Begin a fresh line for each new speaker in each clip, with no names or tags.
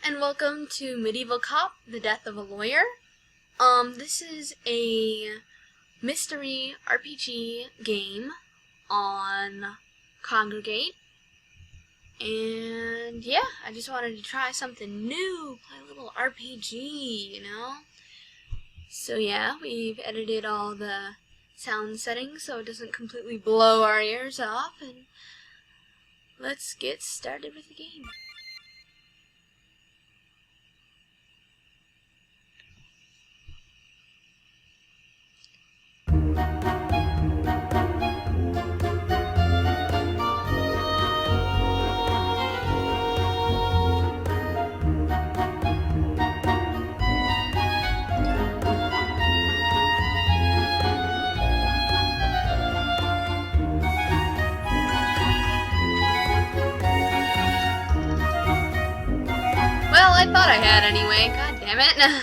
and welcome to Medieval Cop, The Death of a Lawyer. This is a mystery RPG game on Congregate. And yeah, I just wanted to try something new, play a little RPG, you know? So yeah, we've edited all the sound settings so it doesn't completely blow our ears off, and let's get started with the game. Well, I thought I had anyway. God damn it.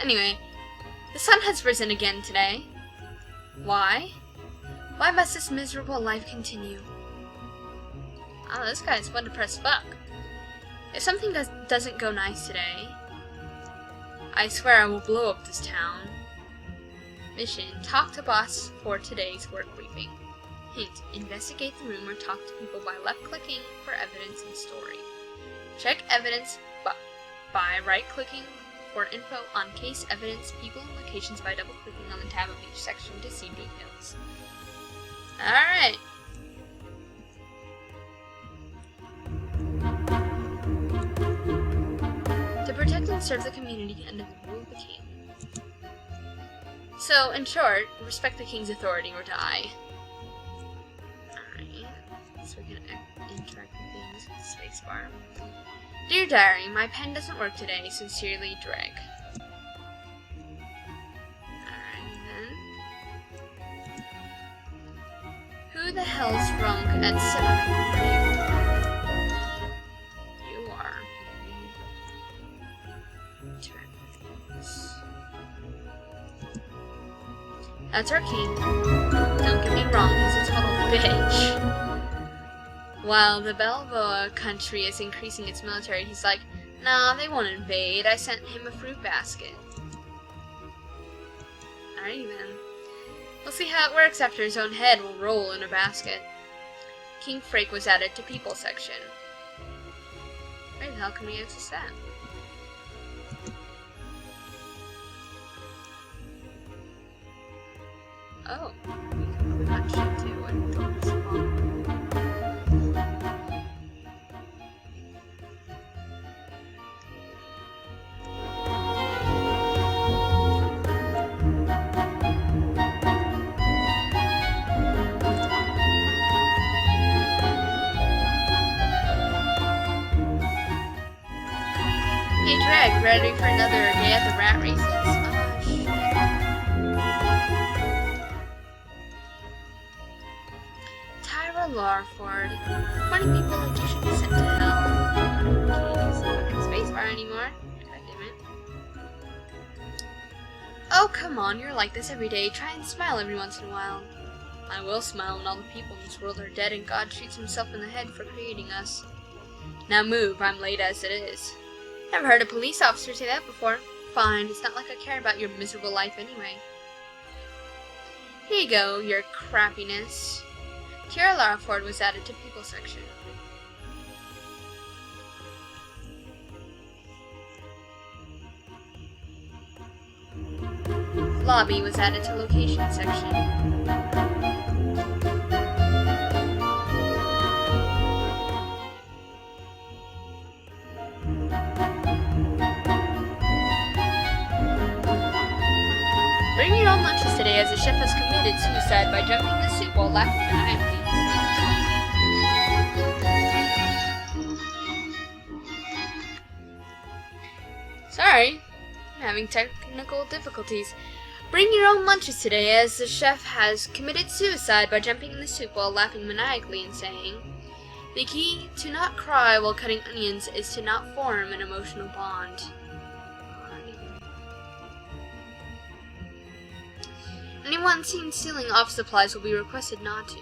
Anyway, the sun has risen again today. Why? Why must this miserable life continue? Oh, this guy's one to press fuck. If something doesn't go nice today, I swear I will blow up this town. Mission: talk to boss for today's work briefing. Hint: investigate the room or talk to people by left-clicking for evidence and story. Check evidence by right-clicking for info on case, evidence, people, and locations by double-clicking on the tab of each section to see details. Alright. To protect and serve the community under the rule of the king. So, in short, respect the king's authority or die. Alright. So we're gonna interact with things with spacebar. Dear Diary, my pen doesn't work today. Sincerely, Dreg. Alright then. Who the hell's drunk at 7? You are. That's our king. Don't get me wrong, he's a total bitch. While the Balboa country is increasing its military, he's like, nah, they won't invade. I sent him a fruit basket. Alrighty then. We'll see how it works after his own head will roll in a basket. King Frake was added to people section. Where the hell can we access that? Oh. We can click on shit too and go this along. Hey Dreg, ready for another day at the rat races? Oh shit. Tyra Larford. Funny people like you should be sent to hell. Can't spacebar anymore. God damn it. Oh come on, you're like this every day. Try and smile every once in a while. I will smile when all the people in this world are dead and God shoots himself in the head for creating us. Now move, I'm late as it is. Never heard a police officer say that before. Fine, it's not like I care about your miserable life anyway. Here you go, your crappiness. Tyra Larford was added to people section. Lobby was added to location section. Bring your own lunches today as the chef has committed suicide by jumping in the soup while laughing maniacally. Sorry, I'm having technical difficulties. Bring your own lunches today as the chef has committed suicide by jumping in the soup while laughing maniacally and saying, the key to not cry while cutting onions is to not form an emotional bond. Anyone seen stealing office supplies will be requested not to.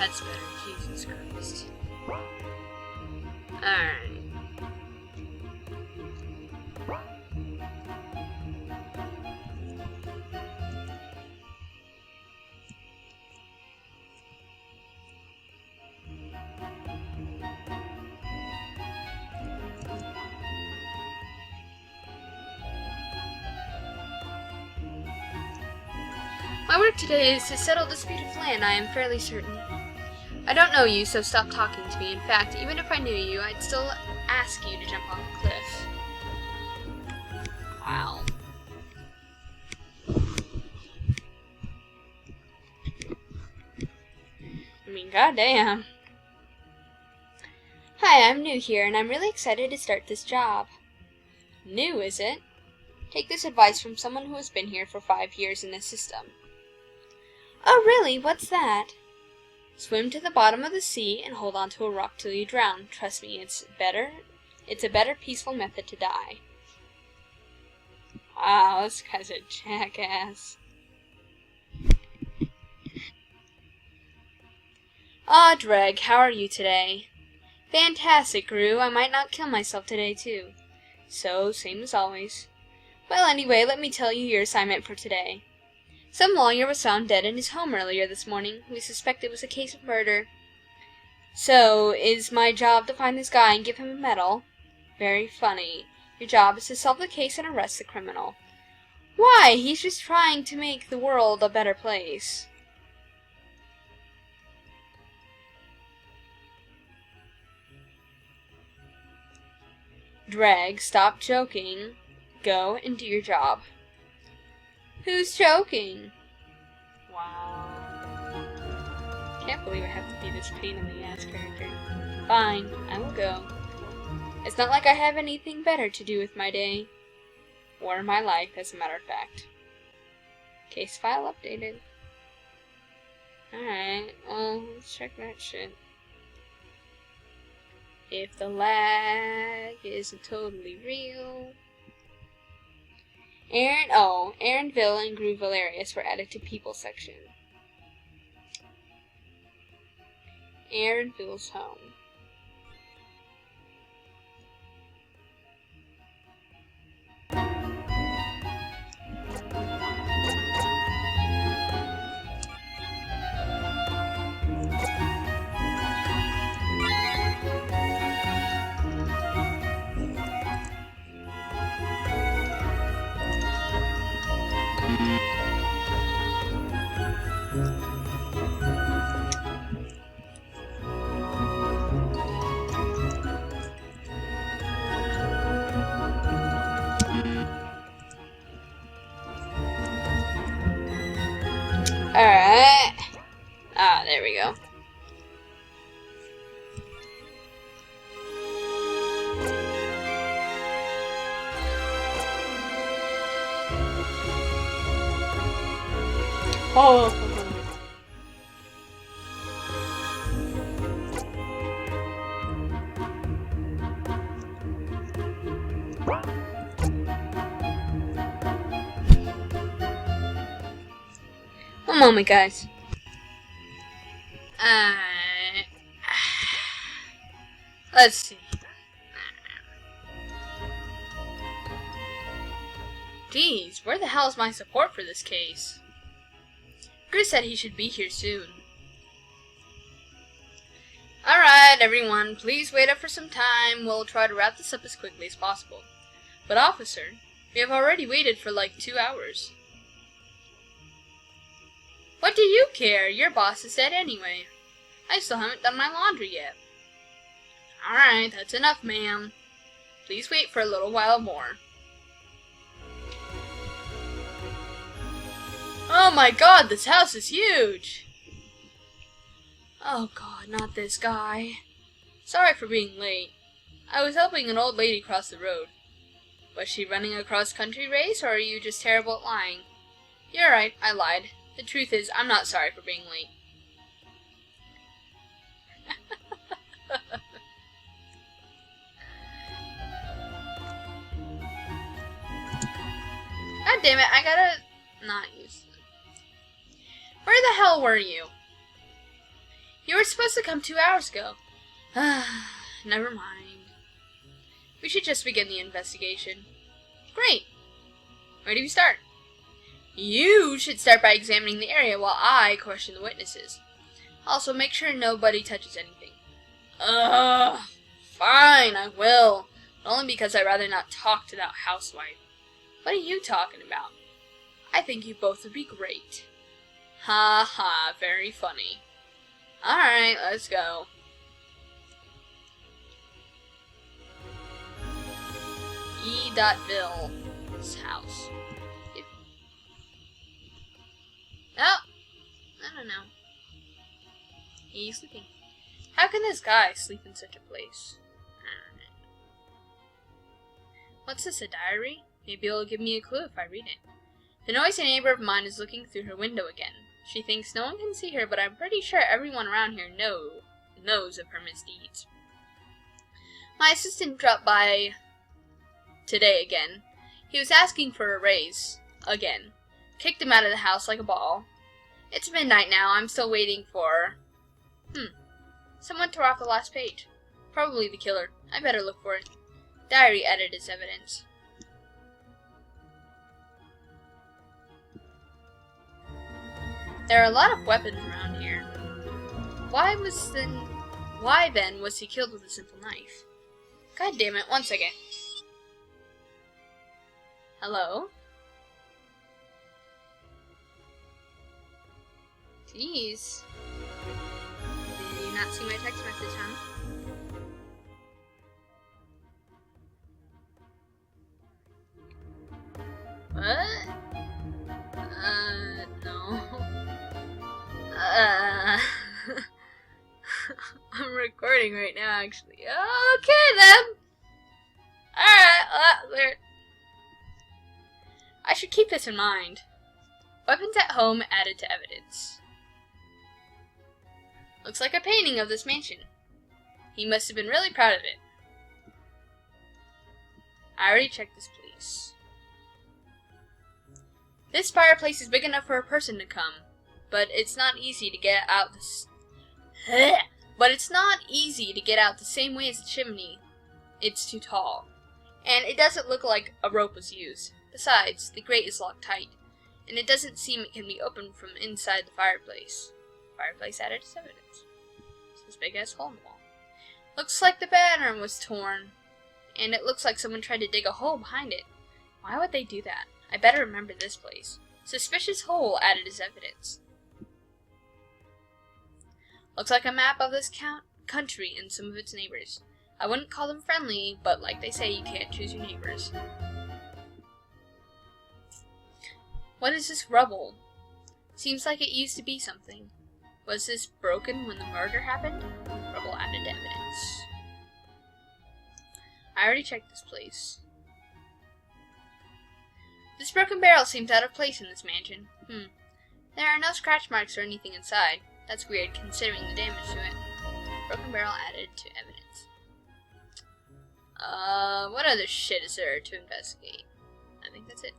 that's better. Jesus Christ. Alright. My work today is to settle disputed land, I am fairly certain. I don't know you, so stop talking to me. In fact, even if I knew you, I'd still ask you to jump off a cliff. Wow. I mean, goddamn. Hi, I'm new here, and I'm really excited to start this job. New, is it? Take this advice from someone who has been here for 5 years in this system. Oh, really? What's that? Swim to the bottom of the sea and hold on to a rock till you drown. Trust me, it's a better peaceful method to die. Wow, this guy's a jackass. Ah, Dreg, how are you today? Fantastic, Gru. I might not kill myself today, too. So, same as always. Well, anyway, let me tell you your assignment for today. Some lawyer was found dead in his home earlier this morning. We suspect it was a case of murder. So, is my job to find this guy and give him a medal? Very funny. Your job is to solve the case and arrest the criminal. Why? He's just trying to make the world a better place. Dreg, stop joking. Go and do your job. Who's joking? Wow. Can't believe I have to be this pain in the ass character. Fine, I will go. It's not like I have anything better to do with my day. Or my life, as a matter of fact. Case file updated. Alright, well, let's check that shit. If the lag isn't totally real. Aaronville and Gru Valerius were added to people section. Aaronville's home. Alright. Ah, there we go. Oh. One moment, guys. Let's see. Geez, where the hell is my support for this case? Gru said he should be here soon. Alright, everyone, please wait up for some time. We'll try to wrap this up as quickly as possible. But, officer, we have already waited for like 2 hours. What do you care? Your boss is dead anyway. I still haven't done my laundry yet. Alright, that's enough, ma'am. Please wait for a little while more. Oh my god, this house is huge! Oh god, not this guy. Sorry for being late. I was helping an old lady cross the road. Was she running a cross-country race, or are you just terrible at lying? You're right, I lied. The truth is, I'm not sorry for being late. God damn it, I gotta not use it. Where the hell were you? You were supposed to come 2 hours ago. Never mind. We should just begin the investigation. Great. Where do we start? You should start by examining the area while I question the witnesses. Also, make sure nobody touches anything. Fine, I will. But only because I'd rather not talk to that housewife. What are you talking about? I think you both would be great. Ha ha, very funny. Alright, let's go. E.Ville's house. Oh, I don't know. He's sleeping. How can this guy sleep in such a place? What's this, a diary? Maybe it'll give me a clue if I read it. The noisy neighbor of mine is looking through her window again. She thinks no one can see her, but I'm pretty sure everyone around here knows of her misdeeds. My assistant dropped by today again. He was asking for a raise. Again. Kicked him out of the house like a ball. It's midnight now. I'm still waiting for... Someone tore off the last page. Probably the killer. I better look for it. Diary added as evidence. There are a lot of weapons around here. Why then was he killed with a simple knife? God damn it, 1 second. Hello? Jeez. Did you not see my text message, huh? What? No. I'm recording right now, actually. Okay, then. Alright, there. I should keep this in mind. Weapons at home added to evidence. Looks like a painting of this mansion. He must have been really proud of it. I already checked this place. This fireplace is big enough for a person to come, but it's not easy to get out the same way as the chimney. It's too tall, and it doesn't look like a rope was used. Besides, the grate is locked tight, and it doesn't seem it can be opened from inside the fireplace. Fireplace added as evidence. It's this big ass hole in the wall. Looks like the banner was torn, and it looks like someone tried to dig a hole behind it. Why would they do that? I better remember this place. Suspicious hole added as evidence. Looks like a map of this country and some of its neighbors. I wouldn't call them friendly, but like they say, you can't choose your neighbors. What is this rubble? Seems like it used to be something. Was this broken when the murder happened? Rubble added to evidence. I already checked this place. This broken barrel seems out of place in this mansion. There are no scratch marks or anything inside. That's weird, considering the damage to it. Broken barrel added to evidence. What other shit is there to investigate? I think that's it.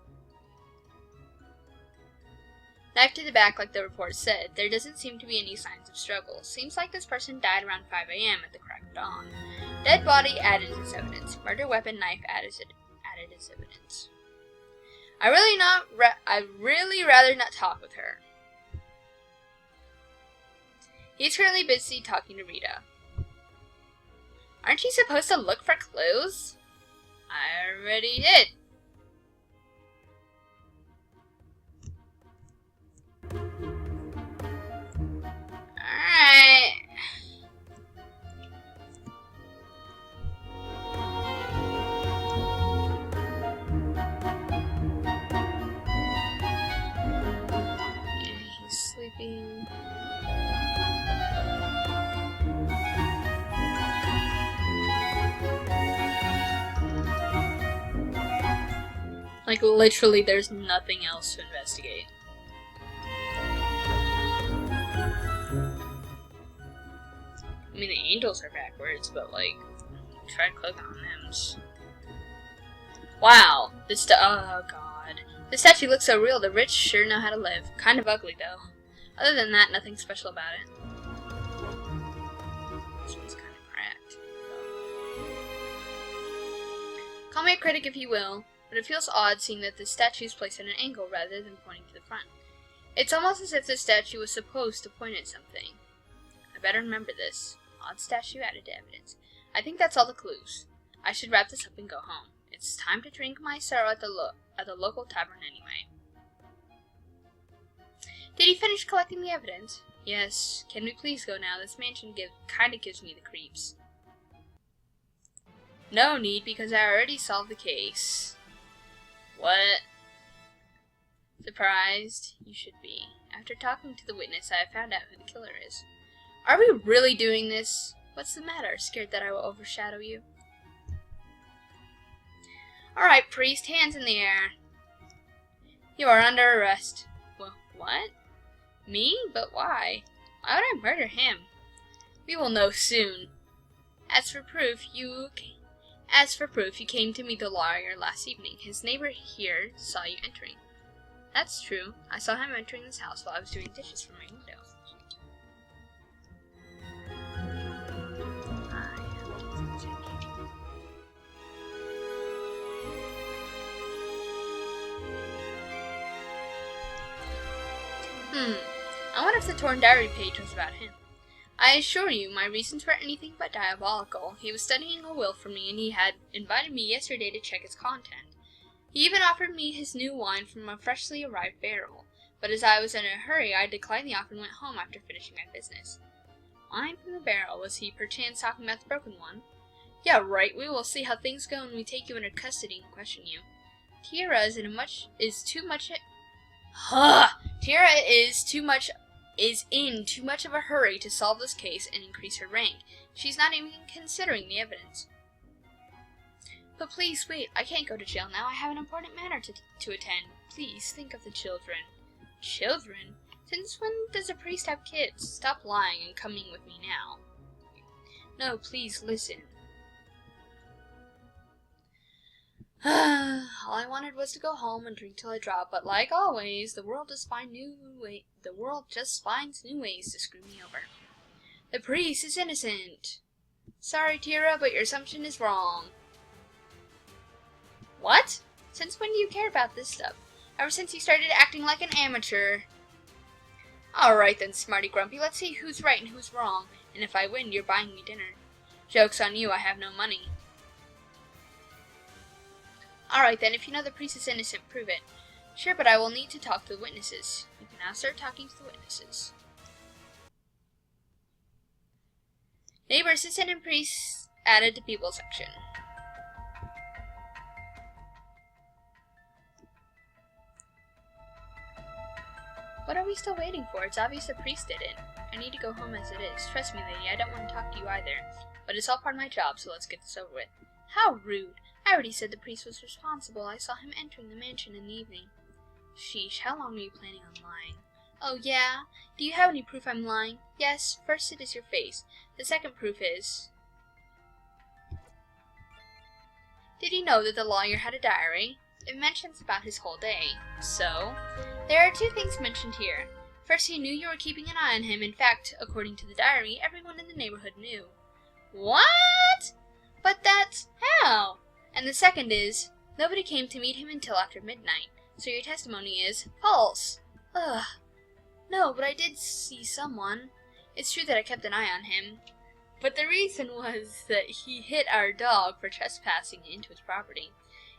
Knife to the back, like the report said. There doesn't seem to be any signs of struggle. Seems like this person died around 5 a.m. at the crack of dawn. Dead body added as evidence. Murder weapon, knife added as evidence. I'd really rather not talk with her. He's currently busy talking to Rita. Aren't you supposed to look for clues? I already did. Alright. Yeah, he's sleeping. Like, literally, there's nothing else to investigate. I mean, the angels are backwards, but, like, try to click on them. Wow. Oh, God. This statue looks so real. The rich sure know how to live. Kind of ugly, though. Other than that, nothing special about it. Call me a critic if you will, but it feels odd seeing that the statue is placed at an angle rather than pointing to the front. It's almost as if the statue was supposed to point at something. I better remember this. Odd statue added to evidence. I think that's all the clues. I should wrap this up and go home. It's time to drink my sorrow at the local tavern anyway. Did he finish collecting the evidence? Yes. Can we please go now? This mansion kinda gives me the creeps. No need, because I already solved the case. What? Surprised? You should be. After talking to the witness, I have found out who the killer is. Are we really doing this? What's the matter? Scared that I will overshadow you? Alright, priest, hands in the air. You are under arrest. What? Me? But why? Why would I murder him? We will know soon. As for proof, you came to meet the lawyer last evening. His neighbor here saw you entering. That's true. I saw him entering this house while I was doing dishes from my window. I wonder if the torn diary page was about him. I assure you, my reasons were anything but diabolical. He was studying a will for me, and he had invited me yesterday to check its content. He even offered me his new wine from a freshly arrived barrel, but as I was in a hurry, I declined the offer and went home after finishing my business. Wine from the barrel? Was he perchance talking about the broken one? Yeah, right. We will see how things go when we take you under custody and question you. Tira is in too much of a hurry to solve this case and increase her rank. She's not even considering the evidence. But please wait, I can't go to jail now. I have an important matter to attend. Please think of the children. Children? Since when does a priest have kids? Stop lying and coming with me now. No, please listen. All I wanted was to go home and drink till I dropped, but like always, the world just finds new ways to screw me over. The priest is innocent. Sorry, Tira, but your assumption is wrong. What? Since when do you care about this stuff? Ever since you started acting like an amateur. Alright then, Smarty Grumpy, let's see who's right and who's wrong, and if I win, you're buying me dinner. Joke's on you, I have no money. Alright then, if you know the priest is innocent, prove it. Sure, but I will need to talk to the witnesses. You can now start talking to the witnesses. Neighbor, assistant, and priest added to people section. What are we still waiting for? It's obvious the priest did it. I need to go home as it is. Trust me, lady, I don't want to talk to you either. But it's all part of my job, so let's get this over with. How rude. I already said the priest was responsible. I saw him entering the mansion in the evening. Sheesh, how long are you planning on lying? Oh, yeah? Do you have any proof I'm lying? Yes, first it is your face. The second proof is... Did you know that the lawyer had a diary? It mentions about his whole day. So, there are two things mentioned here. First, he knew you were keeping an eye on him. In fact, according to the diary, everyone in the neighborhood knew. What? But that's how? And the second is, nobody came to meet him until after midnight. So your testimony is false. Ugh. No, but I did see someone. It's true that I kept an eye on him. But the reason was that he hit our dog for trespassing into his property.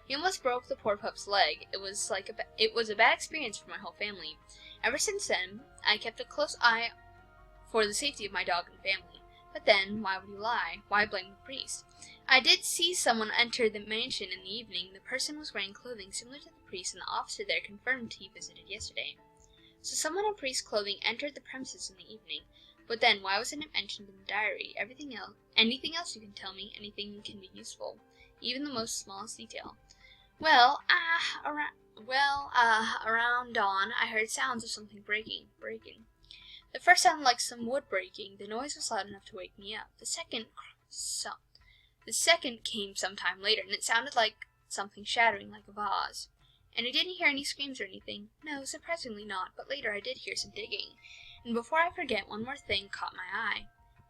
He almost broke the poor pup's leg. It was a bad experience for my whole family. Ever since then, I kept a close eye for the safety of my dog and family. But then, why would you lie? Why blame the priest? I did see someone enter the mansion in the evening. The person was wearing clothing similar to the priest, and the officer there confirmed he visited yesterday. So someone in priest's clothing entered the premises in the evening. But then, why wasn't it mentioned in the diary? Anything else you can tell me? Anything can be useful, even the most smallest detail. Well, around dawn, I heard sounds of something breaking. The first sounded like some wood breaking. The noise was loud enough to wake me up. The second came sometime later, and it sounded like something shattering like a vase. And I didn't hear any screams or anything. No, surprisingly not, but later I did hear some digging. And before I forget, one more thing caught my eye.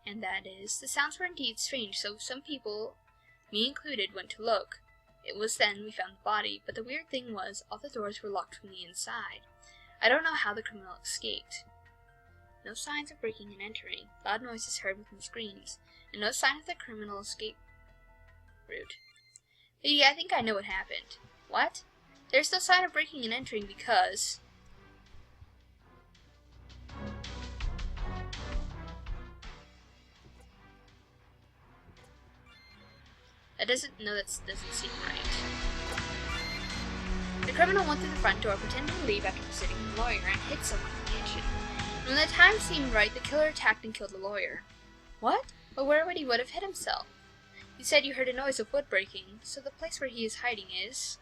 And that is, the sounds were indeed strange, so some people, me included, went to look. It was then we found the body, but the weird thing was, all the doors were locked from the inside. I don't know how the criminal escaped. No signs of breaking and entering, loud noises heard within screams, and no sign of the criminal escape route. I think I know what happened. What? There's no sign of breaking and entering because... that doesn't seem right. The criminal went through the front door, pretending to leave after visiting the lawyer, and hid someone in the mansion. And when the time seemed right, the killer attacked and killed the lawyer. What? But where would he have hid himself? You said you heard a noise of wood breaking, so the place where he is hiding is...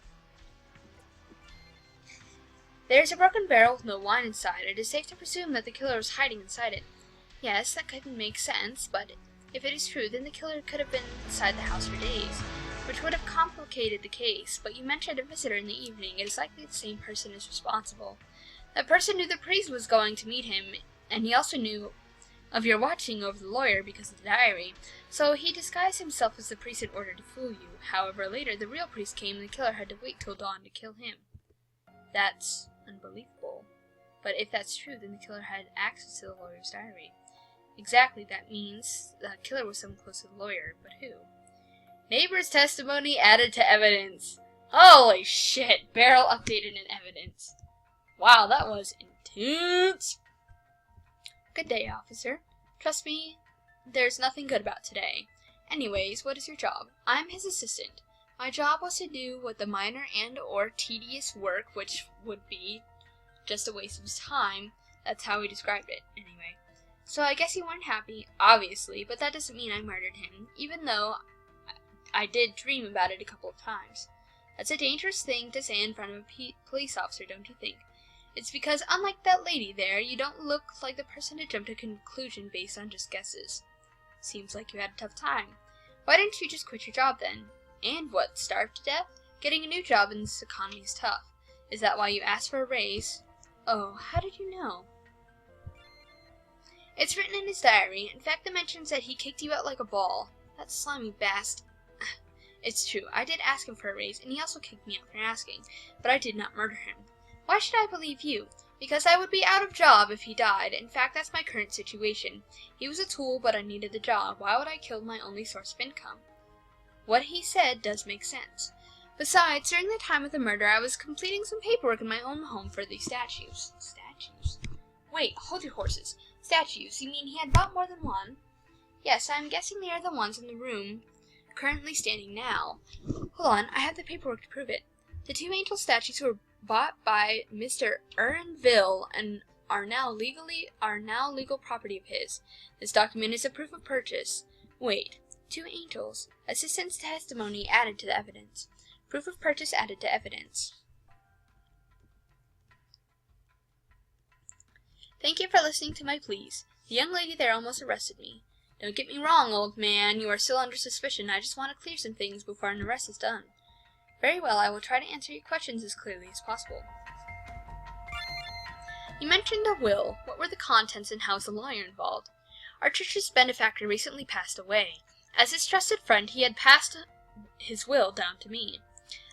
There's a broken barrel with no wine inside. It is safe to presume that the killer was hiding inside it. Yes, that could make sense, but if it is true, then the killer could have been inside the house for days, which would have complicated the case. But you mentioned a visitor in the evening. It is likely the same person is responsible. That person knew the priest was going to meet him, and he also knew of your watching over the lawyer because of the diary, so he disguised himself as the priest in order to fool you. However, later the real priest came and the killer had to wait till dawn to kill him. That's unbelievable. But if that's true, then the killer had access to the lawyer's diary. Exactly, that means the killer was someone close to the lawyer, but who? Neighbor's testimony added to evidence. Holy shit, Beryl updated in evidence. Wow, that was intense. Good day, officer. Trust me, there's nothing good about today. Anyways, what is your job? I'm his assistant. My job was to do what the minor and or tedious work, which would be just a waste of his time. That's how he described it, anyway. So I guess you weren't happy, obviously, but that doesn't mean I murdered him, even though I did dream about it a couple of times. That's a dangerous thing to say in front of a police officer, don't you think? It's because, unlike that lady there, you don't look like the person to jump to a conclusion based on just guesses. Seems like you had a tough time. Why didn't you just quit your job then? And what, starve to death? Getting a new job in this economy is tough. Is that why you asked for a raise? Oh, how did you know? It's written in his diary. In fact, it mentions that he kicked you out like a ball. That slimy bastard. It's true, I did ask him for a raise, and he also kicked me out for asking, but I did not murder him. Why should I believe you? Because I would be out of job if he died. In fact, that's my current situation. He was a tool, but I needed the job. Why would I kill my only source of income? What he said does make sense. Besides, during the time of the murder, I was completing some paperwork in my own home for these statues. Statues? Wait, hold your horses. Statues? You mean he had bought more than one? Yes, I'm guessing they are the ones in the room currently standing now. Hold on, I have the paperwork to prove it. The two angel statues were bought by Mr. Ernville and are now legal property of his. This document is a proof of purchase. Wait, two angels. Assistant's testimony added to the evidence. Proof of purchase added to evidence. Thank you for listening to my pleas. The young lady there almost arrested me. Don't get me wrong, old man. You are still under suspicion. I just want to clear some things before an arrest is done. Very well, I will try to answer your questions as clearly as possible. You mentioned a will. What were the contents and how was the lawyer involved? Our church's benefactor recently passed away. As his trusted friend, he had passed his will down to me.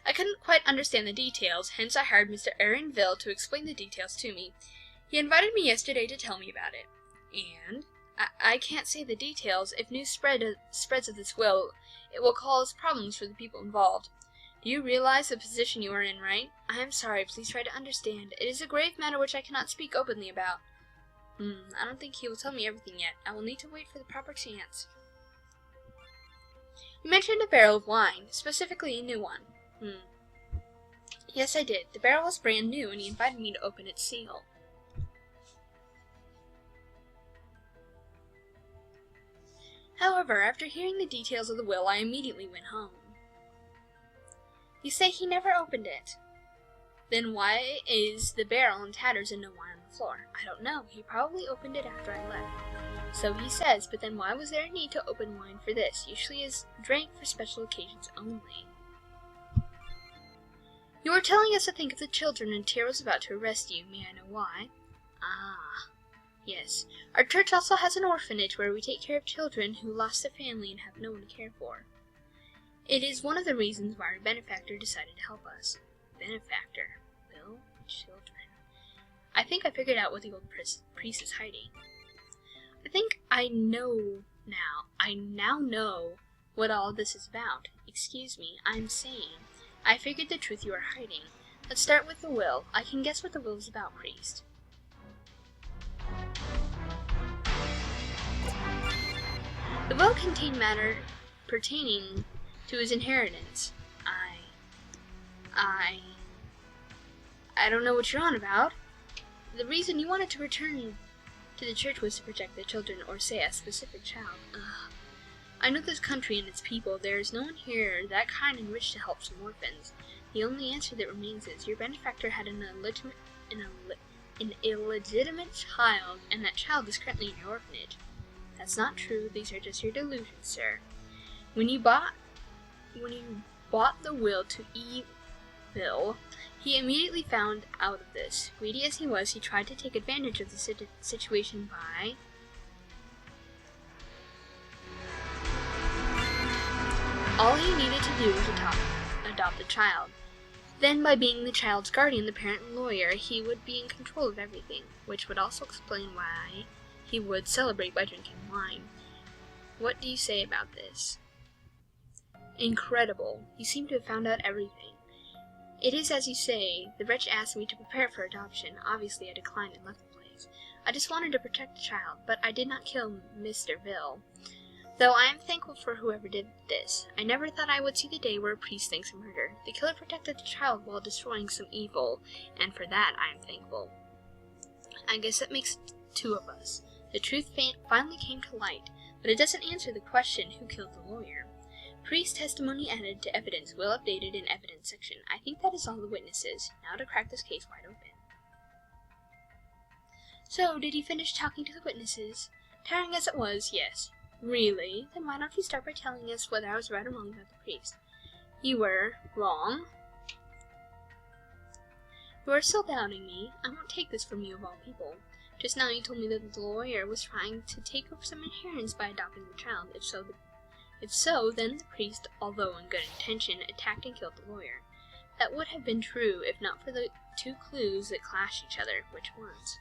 I couldn't quite understand the details, hence I hired Mr. Ernville to explain the details to me. He invited me yesterday to tell me about it. And I can't say the details. If news spreads of this will, it will cause problems for the people involved. Do you realize the position you are in, right? I am sorry, please try to understand. It is a grave matter which I cannot speak openly about. I don't think he will tell me everything yet. I will need to wait for the proper chance. You mentioned a barrel of wine, specifically a new one. Yes, I did. The barrel was brand new, and he invited me to open its seal. However, after hearing the details of the will, I immediately went home. You say he never opened it. Then why is the barrel in tatters and no wine on the floor? I don't know. He probably opened it after I left. So he says, but then why was there a need to open wine for this? Usually is drank for special occasions only. You were telling us to think of the children and Tyr was about to arrest you. May I know why? Ah, yes. Our church also has an orphanage where we take care of children who lost their family and have no one to care for. It is one of the reasons why our benefactor decided to help us. Benefactor? Will? Children? I think I figured out what the old priest is hiding. I think I know now. I now know what all this is about. Excuse me, I'm saying. I figured the truth you are hiding. Let's start with the will. I can guess what the will is about, priest. The will contained matter pertaining to his inheritance. I don't know what you're on about. The reason you wanted to return to the church was to protect the children, or say a specific child. Ugh. I know this country and its people. There is no one here that kind and rich to help some orphans. The only answer that remains is your benefactor had an illegitimate child, and that child is currently in your orphanage. That's not true. These are just your delusions, sir. When you bought the will to Evil, he immediately found out of this. Greedy as he was, he tried to take advantage of the situation by all he needed to do was adopt the child. Then, by being the child's guardian, the parent and lawyer, he would be in control of everything, which would also explain why he would celebrate by drinking wine. What do you say about this? Incredible. You seem to have found out everything. It is as you say. The wretch asked me to prepare for adoption. Obviously, I declined and left the place. I just wanted to protect the child, but I did not kill Mr. Ville. Though I am thankful for whoever did this. I never thought I would see the day where a priest thinks of murder. The killer protected the child while destroying some evil, and for that I am thankful. I guess that makes two of us. The truth finally came to light, but it doesn't answer the question who killed the lawyer. Priest testimony added to evidence, will updated in evidence section. I think that is all the witnesses. Now to crack this case wide open. So, did he finish talking to the witnesses? Tiring as it was, yes. Really? Then why don't you start by telling us whether I was right or wrong about the priest? You were wrong. You are still doubting me. I won't take this from you of all people. Just now you told me that the lawyer was trying to take over some inheritance by adopting the child. If so, then the priest, although in good intention, attacked and killed the lawyer. That would have been true if not for the two clues that clash each other. Which ones?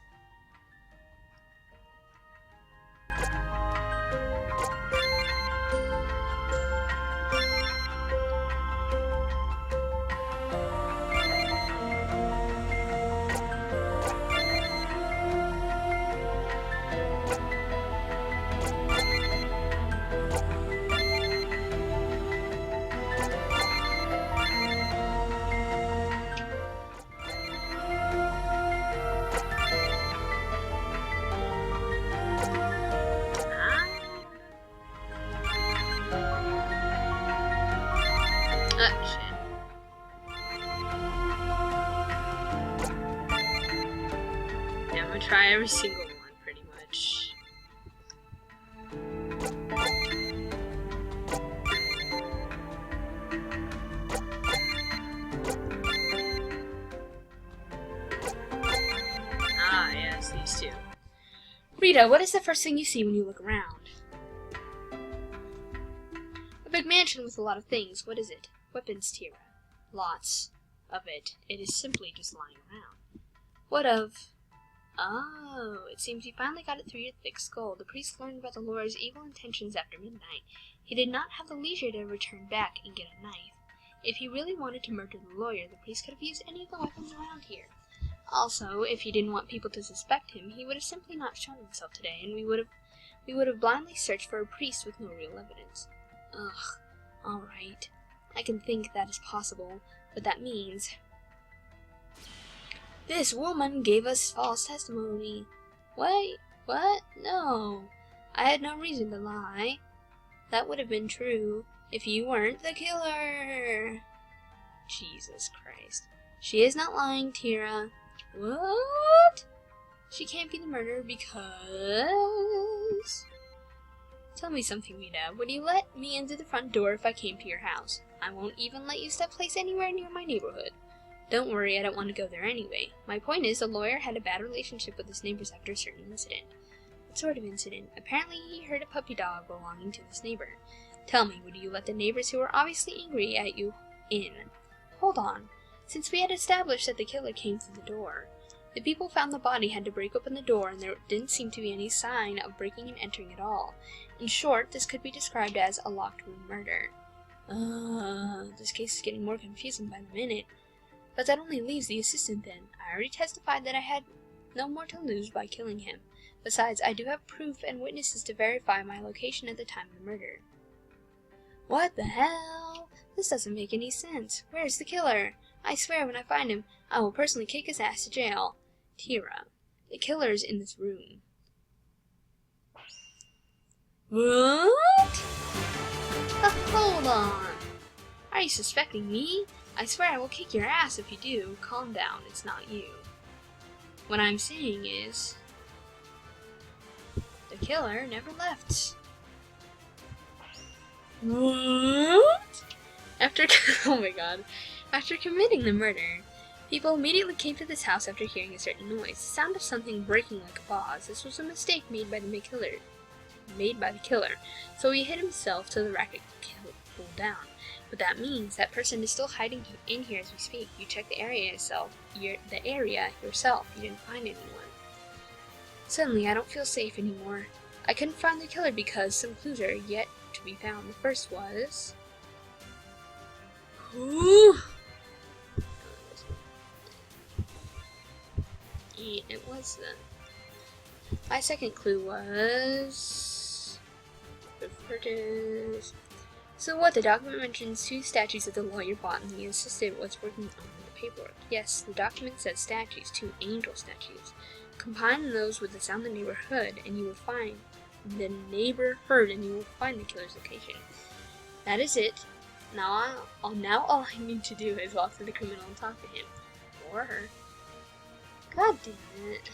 Try every single one, pretty much. Ah, yes, these two. Rita, what is the first thing you see when you look around? A big mansion with a lot of things. What is it? Weapons, Tira. Lots of it. It is simply just lying around. What of... Oh, it seems you finally got it through your thick skull. The priest learned about the lawyer's evil intentions after midnight. He did not have the leisure to return back and get a knife. If he really wanted to murder the lawyer, the priest could have used any of the weapons around here. Also, if he didn't want people to suspect him, he would have simply not shown himself today, and we would have blindly searched for a priest with no real evidence. Ugh, alright. I can think that is possible, but that means... This woman gave us false testimony. Wait, what? No. I had no reason to lie. That would have been true if you weren't the killer. Jesus Christ. She is not lying, Tira. What? She can't be the murderer because... Tell me something, Rita. Would you let me into the front door if I came to your house? I won't even let you step place anywhere near my neighborhood. Don't worry, I don't want to go there anyway. My point is, the lawyer had a bad relationship with his neighbors after a certain incident. What sort of incident? Apparently he heard a puppy dog belonging to this neighbor. Tell me, would you let the neighbors who were obviously angry at you in? Hold on. Since we had established that the killer came through the door, the people found the body had to break open the door, and there didn't seem to be any sign of breaking and entering at all. In short, this could be described as a locked room murder. This case is getting more confusing by the minute. But that only leaves the assistant then. I already testified that I had no more to lose by killing him. Besides, I do have proof and witnesses to verify my location at the time of the murder. What the hell? This doesn't make any sense. Where's the killer? I swear when I find him, I will personally kick his ass to jail. Tira, the killer's in this room. What? Hold on. Are you suspecting me? I swear I will kick your ass if you do. Calm down, it's not you. What I'm saying is, the killer never left. What? Oh my god. After committing the murder, people immediately came to this house after hearing a certain noise. The sound of something breaking like a vase. This was a mistake made by the killer. So he hid himself till the racket cooled down. But that means that person is still hiding in here as we speak. You checked the area yourself. You didn't find anyone. Suddenly, I don't feel safe anymore. I couldn't find the killer because some clues are yet to be found. The first was... It was then. My second clue was... So what, the document mentions 2 statues that the lawyer bought and the assistant was working on the paperwork. Yes, the document says statues, 2 angel statues. Combine those with the sound of the neighborhood and you will find the killer's location. That is it. Now all I need to do is walk to the criminal and talk to him. Or her. God damn it.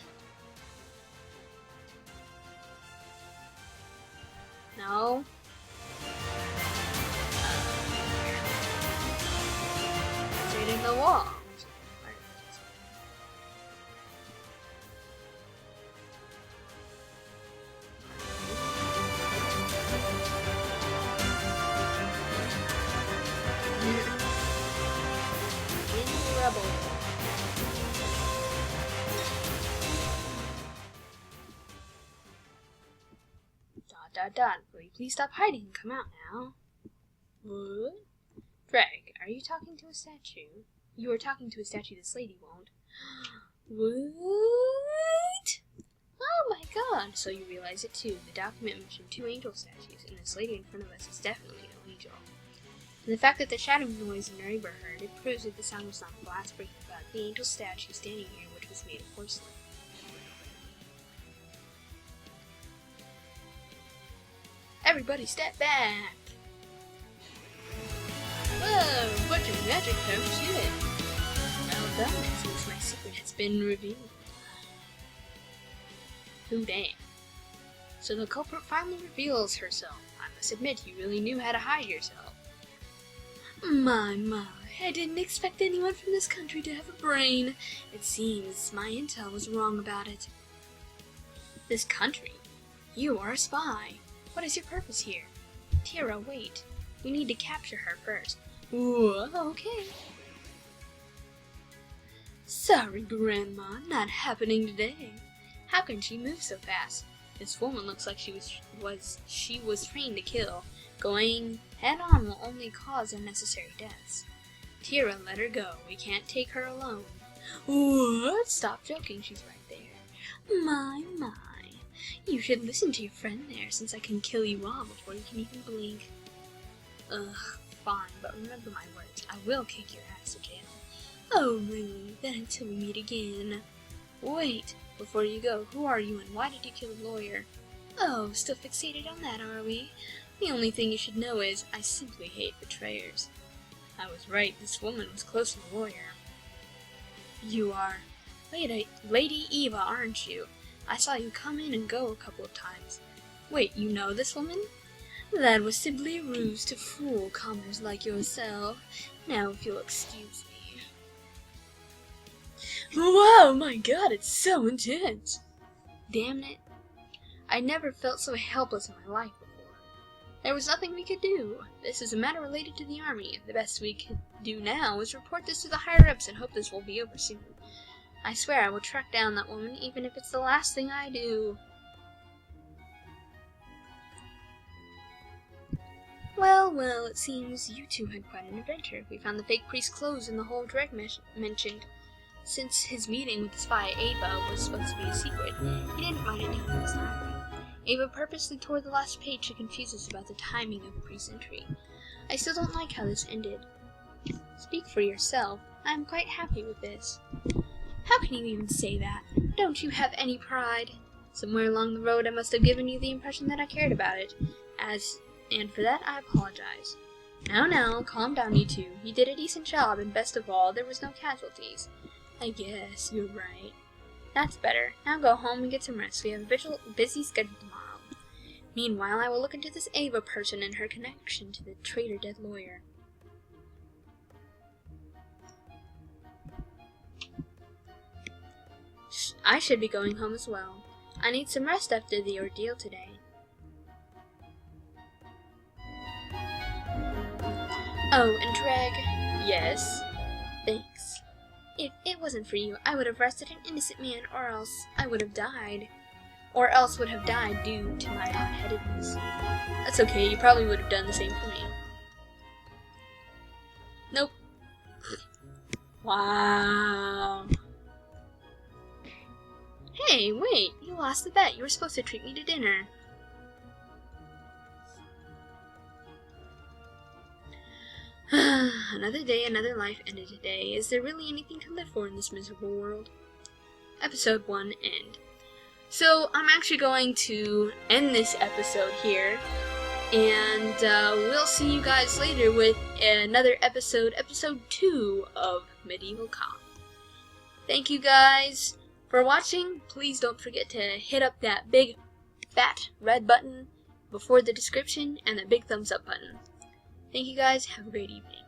No. Straight in the wall. Will you please stop hiding and come out now? What? Greg, are you talking to a statue? You are talking to a statue this lady won't. What? Oh my god, so you realize it too. The document mentioned 2 angel statues, and this lady in front of us is definitely no angel. And the fact that the shattering noise in the neighbor heard, it proves that the sound was not glass breaking, but the angel statue standing here, which was made of porcelain. Everybody step back! Whoa, bunch of magic folks, yeah. Well done, it seems my secret has been revealed. Who damn. So the culprit finally reveals herself. I must admit, you really knew how to hide yourself. My, I didn't expect anyone from this country to have a brain. It seems my intel was wrong about it. This country? You are a spy. What is your purpose here? Tira, wait. We need to capture her first. Ooh, okay. Sorry, Grandma, not happening today. How can she move so fast? This woman looks like she was trained to kill. Going head-on will only cause unnecessary deaths. Tira, let her go. We can't take her alone. What? Stop joking, she's right there. My. You should listen to your friend there, since I can kill you all before you can even blink. Ugh, fine, but remember my words. I will kick your ass to jail. Oh, really? Then until we meet again. Wait, before you go, who are you and why did you kill the lawyer? Oh, still fixated on that, are we? The only thing you should know is, I simply hate betrayers. I was right, this woman was close to the lawyer. You are Lady Eva, aren't you? I saw you come in and go a couple of times. Wait, you know this woman? That was simply a ruse to fool commoners like yourself. Now if you'll excuse me. Whoa, my god, it's so intense! Damn it. I never felt so helpless in my life before. There was nothing we could do. This is a matter related to the army. The best we could do now is report this to the higher-ups and hope this will be over soon. I swear I will track down that woman, even if it's the last thing I do. Well, it seems you two had quite an adventure. We found the fake priest's clothes in the hole Dreg mentioned. Since his meeting with the spy Ava was supposed to be a secret, he didn't write it down in his diary. Ava purposely tore the last page to confuse us about the timing of the priest's entry. I still don't like how this ended. Speak for yourself. I am quite happy with this. How can you even say that? Don't you have any pride? Somewhere along the road I must have given you the impression that I cared about it, and for that I apologize. Now, calm down you two. You did a decent job, and best of all, there was no casualties. I guess you're right. That's better. Now go home and get some rest. We have a busy schedule tomorrow. Meanwhile, I will look into this Ava person and her connection to the traitor dead lawyer. I should be going home as well. I need some rest after the ordeal today. Oh, and Dreg. Yes? Thanks. If it wasn't for you, I would have arrested an innocent man, or else I would have died. Or else would have died due to my hot-headedness. That's okay, you probably would have done the same for me. Nope. Wow. Hey, wait, you lost the bet. You were supposed to treat me to dinner. Another day, another life ended today. Is there really anything to live for in this miserable world? Episode 1, end. So, I'm actually going to end this episode here, and we'll see you guys later with another episode, episode 2 of Medieval Cop. Thank you guys for watching. Please don't forget to hit up that big, fat red button before the description and the big thumbs up button. Thank you guys. Have a great evening.